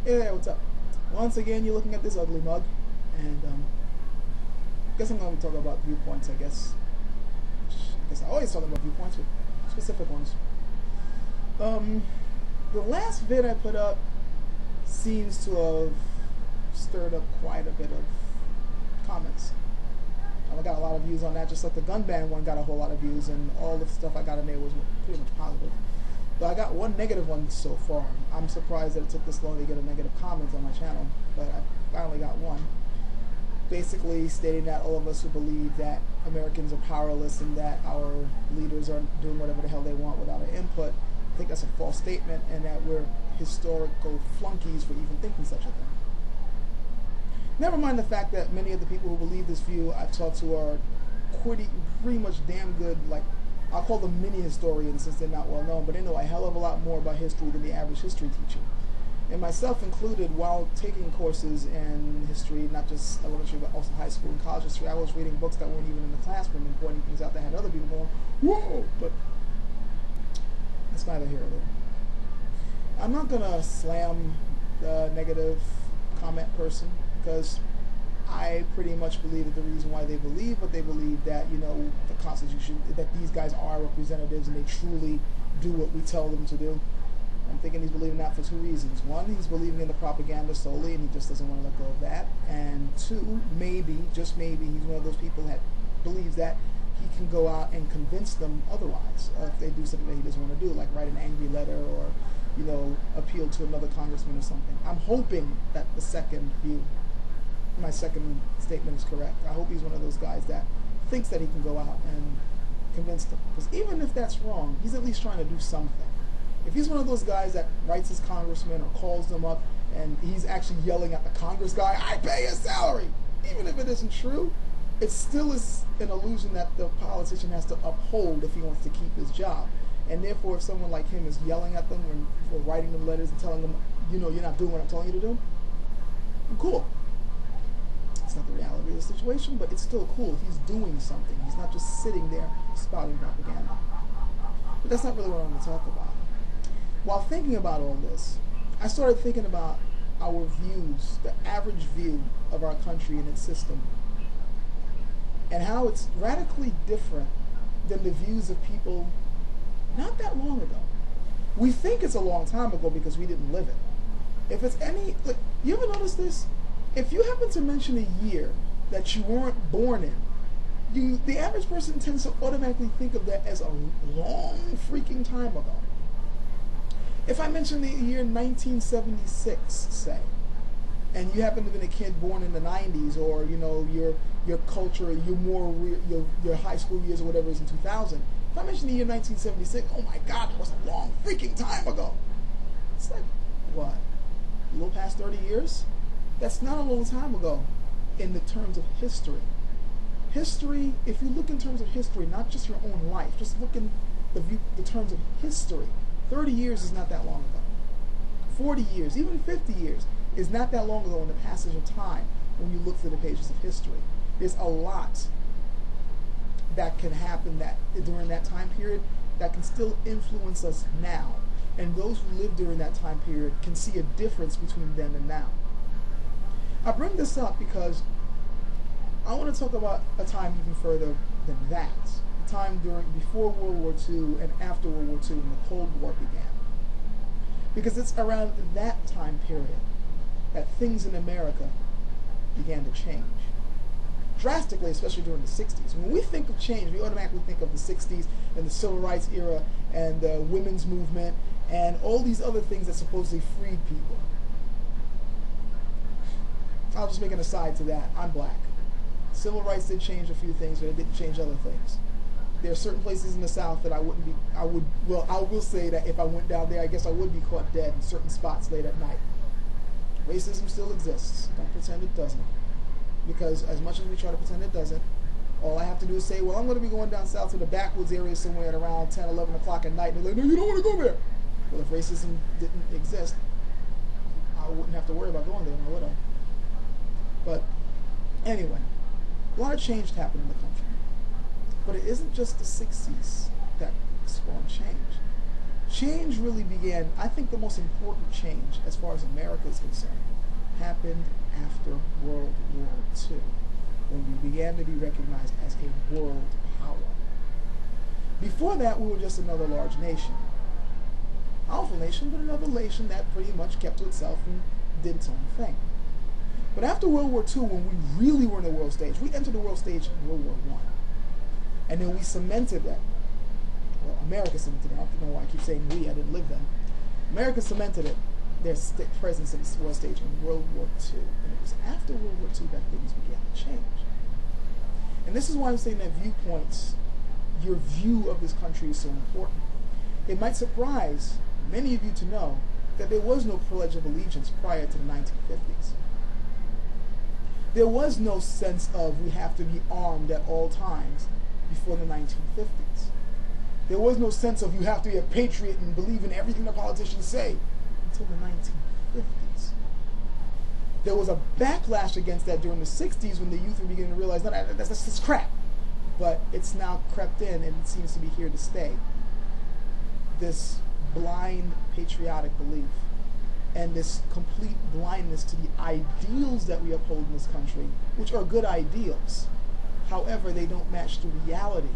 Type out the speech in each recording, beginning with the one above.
Hey there, what's up? Once again, you're looking at this ugly mug, and I guess I'm going to talk about viewpoints, I guess. I guess I always talk about viewpoints, but specific ones. The last vid I put up seems to have stirred up quite a bit of comments. I got a lot of views on that, just like the gun ban one got a whole lot of views, and all the stuff I got in there was pretty much positive. But I got one negative one so far. I'm surprised that it took this long to get a negative comment on my channel, but I finally got one. Basically stating that all of us who believe that Americans are powerless and that our leaders are doing whatever the hell they want without our input, I think that's a false statement, and that we're historical flunkies for even thinking such a thing. Never mind the fact that many of the people who believe this view I've talked to are pretty much damn good, like, I'll call them mini historians since they're not well known, but they know a hell of a lot more about history than the average history teacher. And myself included, while taking courses in history, not just elementary, but also high school and college history, I was reading books that weren't even in the classroom and pointing things out that had other people going, whoa! But that's neither here nor there. I'm not going to slam the negative comment person, because I pretty much believe that the reason why they believe what they believe, that, you know, the Constitution, that these guys are representatives and they truly do what we tell them to do. I'm thinking he's believing that for two reasons. One, he's believing in the propaganda solely and he just doesn't want to let go of that. And two, maybe, just maybe, he's one of those people that believes that he can go out and convince them otherwise if they do something that he doesn't want to do, like write an angry letter or, you know, appeal to another congressman or something. I'm hoping that the second view, my second statement, is correct. I hope he's one of those guys that thinks that he can go out and convince them. Because even if that's wrong, he's at least trying to do something. If he's one of those guys that writes his congressman or calls them up and he's actually yelling at the Congress guy, I pay his salary, even if it isn't true, it still is an illusion that the politician has to uphold if he wants to keep his job. And therefore, if someone like him is yelling at them or writing them letters and telling them, you know, you're not doing what I'm telling you to do, cool. It's not the reality of the situation, but it's still cool. He's doing something. He's not just sitting there spouting propaganda. But that's not really what I want to talk about. While thinking about all this, I started thinking about our views, the average view of our country and its system, and how it's radically different than the views of people not that long ago. We think it's a long time ago because we didn't live it. If it's any, like, you ever notice this? If you happen to mention a year that you weren't born in, the average person tends to automatically think of that as a long freaking time ago. If I mention the year 1976, say, and you happen to have been a kid born in the 90s, or, you know, your culture, your high school years or whatever is in 2000, if I mention the year 1976, oh my God, that was a long freaking time ago. It's like, what, a little past 30 years? That's not a long time ago in the terms of history. History, if you look in terms of history, not just your own life, just look in the terms of history, 30 years is not that long ago. 40 years, even 50 years is not that long ago in the passage of time when you look through the pages of history. There's a lot that can happen that during that time period that can still influence us now. And those who lived during that time period can see a difference between then and now. I bring this up because I want to talk about a time even further than that. A time before World War II and after World War II when the Cold War began. Because it's around that time period that things in America began to change. Drastically, especially during the 60s. When we think of change, we automatically think of the 60s and the Civil Rights era and the women's movement and all these other things that supposedly freed people. I'll just make an aside to that. I'm black. Civil rights did change a few things, but it didn't change other things. There are certain places in the South that I will say that if I went down there, I guess I would be caught dead in certain spots late at night. Racism still exists. Don't pretend it doesn't. Because as much as we try to pretend it doesn't, all I have to do is say, well, I'm going to be going down south to the backwoods area somewhere at around 10, 11 o'clock at night. And they're like, no, you don't want to go there. Well, if racism didn't exist, I wouldn't have to worry about going there, would I? But anyway, a lot of change happened in the country. But it isn't just the 60s that spawned change. change really began. I think the most important change, as far as America is concerned, happened after World War II, when we began to be recognized as a world power. Before that, we were just another large nation. Powerful nation, but another nation that pretty much kept to itself and did its own thing. But after World War II, when we really were in the world stage, we entered the world stage in World War I. And then we cemented that. Well, America cemented it. I don't know why I keep saying we. I didn't live then. America cemented it, their presence in the world stage in World War II. And it was after World War II that things began to change. And this is why I'm saying that viewpoints, your view of this country is so important. It might surprise many of you to know that there was no Pledge of Allegiance prior to the 1950s. There was no sense of we have to be armed at all times before the 1950s. There was no sense of you have to be a patriot and believe in everything the politicians say until the 1950s. There was a backlash against that during the 60s when the youth were beginning to realize, no, that's crap. But it's now crept in and it seems to be here to stay. This blind patriotic belief and this complete blindness to the ideals that we uphold in this country, which are good ideals. However, they don't match the reality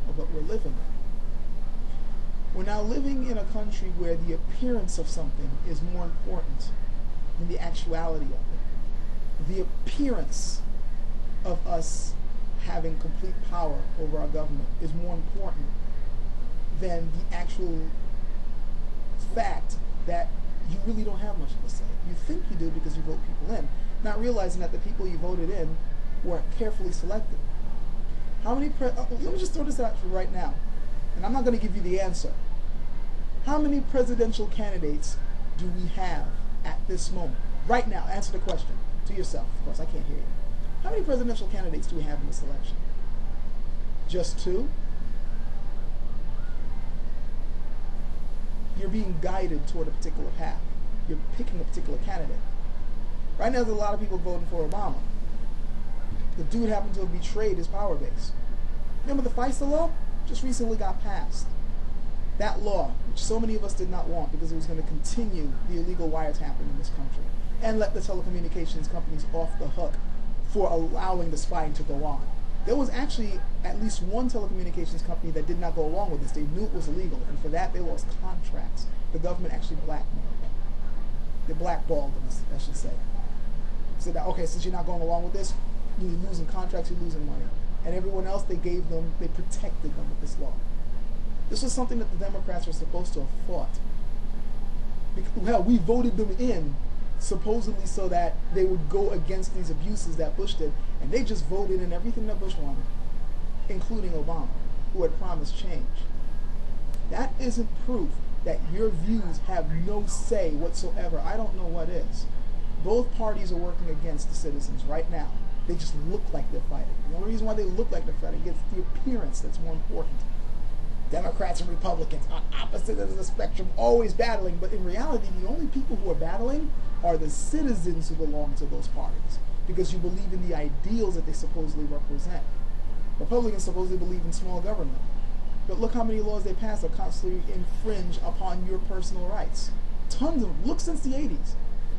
of what we're living in. We're now living in a country where the appearance of something is more important than the actuality of it. The appearance of us having complete power over our government is more important than the actual fact that you really don't have much of a say. You think you do because you vote people in, not realizing that the people you voted in were carefully selected. How many, let me just throw this out for right now, and I'm not going to give you the answer. How many presidential candidates do we have at this moment? Right now, answer the question to yourself. Of course, I can't hear you. How many presidential candidates do we have in this election? Just 2? You're being guided toward a particular path. You're picking a particular candidate. Right now, there's a lot of people voting for Obama. The dude happened to have betrayed his power base. Remember the FISA law? Just recently got passed. That law, which so many of us did not want because it was going to continue the illegal wiretapping in this country and let the telecommunications companies off the hook for allowing the spying to go on. There was actually at least one telecommunications company that did not go along with this. They knew it was illegal, and for that they lost contracts. The government actually blackmailed them. They blackballed them, I should say. Said that, okay, since you're not going along with this, you're losing contracts, you're losing money. And everyone else, they protected them with this law. This was something that the Democrats were supposed to have fought. Hell, we voted them in supposedly so that they would go against these abuses that Bush did, and they just voted in everything that Bush wanted, including Obama, who had promised change. That isn't proof that your views have no say whatsoever. I don't know what is. Both parties are working against the citizens right now. They just look like they're fighting. The only reason why they look like they're fighting is the appearance that's more important. Democrats and Republicans on opposite ends of the spectrum, always battling, but in reality, the only people who are battling are the citizens who belong to those parties, because you believe in the ideals that they supposedly represent. Republicans supposedly believe in small government, but look how many laws they pass that constantly infringe upon your personal rights. Tons of them. Look since the 80s.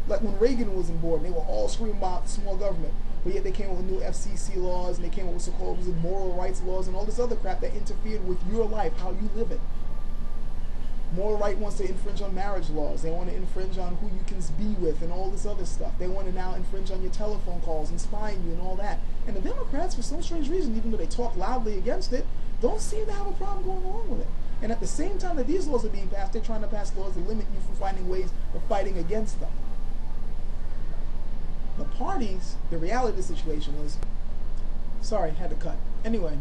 Like when Reagan was on board, they were all screaming about small government, but yet they came up with new FCC laws, and they came up with so-called moral rights laws and all this other crap that interfered with your life, how you live it. Moral right wants to infringe on marriage laws. They want to infringe on who you can be with and all this other stuff. They want to now infringe on your telephone calls and spying you and all that. And the Democrats, for some strange reason, even though they talk loudly against it, don't seem to have a problem going along with it. And at the same time that these laws are being passed, they're trying to pass laws that limit you from finding ways of fighting against them. The parties, the reality of the situation is, sorry, had to cut. Anyway,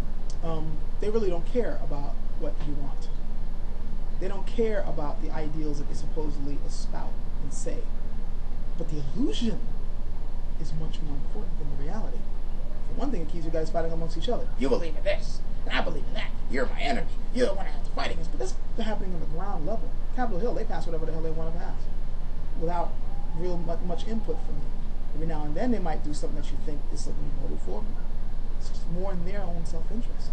they really don't care about what you want. They don't care about the ideals that they supposedly espouse and say. But the illusion is much more important than the reality. For one thing, it keeps you guys fighting amongst each other. You believe in this, and I believe in that. You're my enemy. You're the one I have to fight against. But that's happening on the ground level. Capitol Hill, they pass whatever the hell they want to pass without real much input from you. Every now and then they might do something that you think is something you voted for. It's just more in their own self-interest.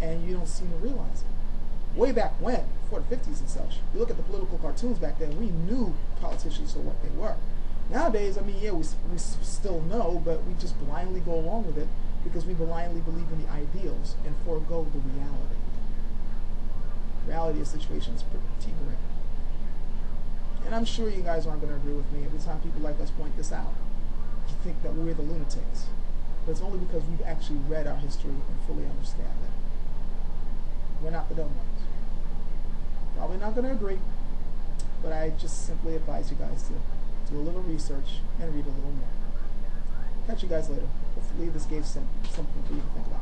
And you don't seem to realize it. way back when, before the 50s and such. You look at the political cartoons back then, we knew politicians for what they were. Nowadays, I mean, yeah, we still know, but we just blindly go along with it because we blindly believe in the ideals and forego the reality. Reality of the situation is pretty grim. And I'm sure you guys aren't going to agree with me. Every time people like us point this out, you think that we're the lunatics. But it's only because we've actually read our history and fully understand it. We're not the dumb ones. Probably not going to agree, but I just simply advise you guys to do a little research and read a little more. Catch you guys later. Hopefully this gave something for you to think about.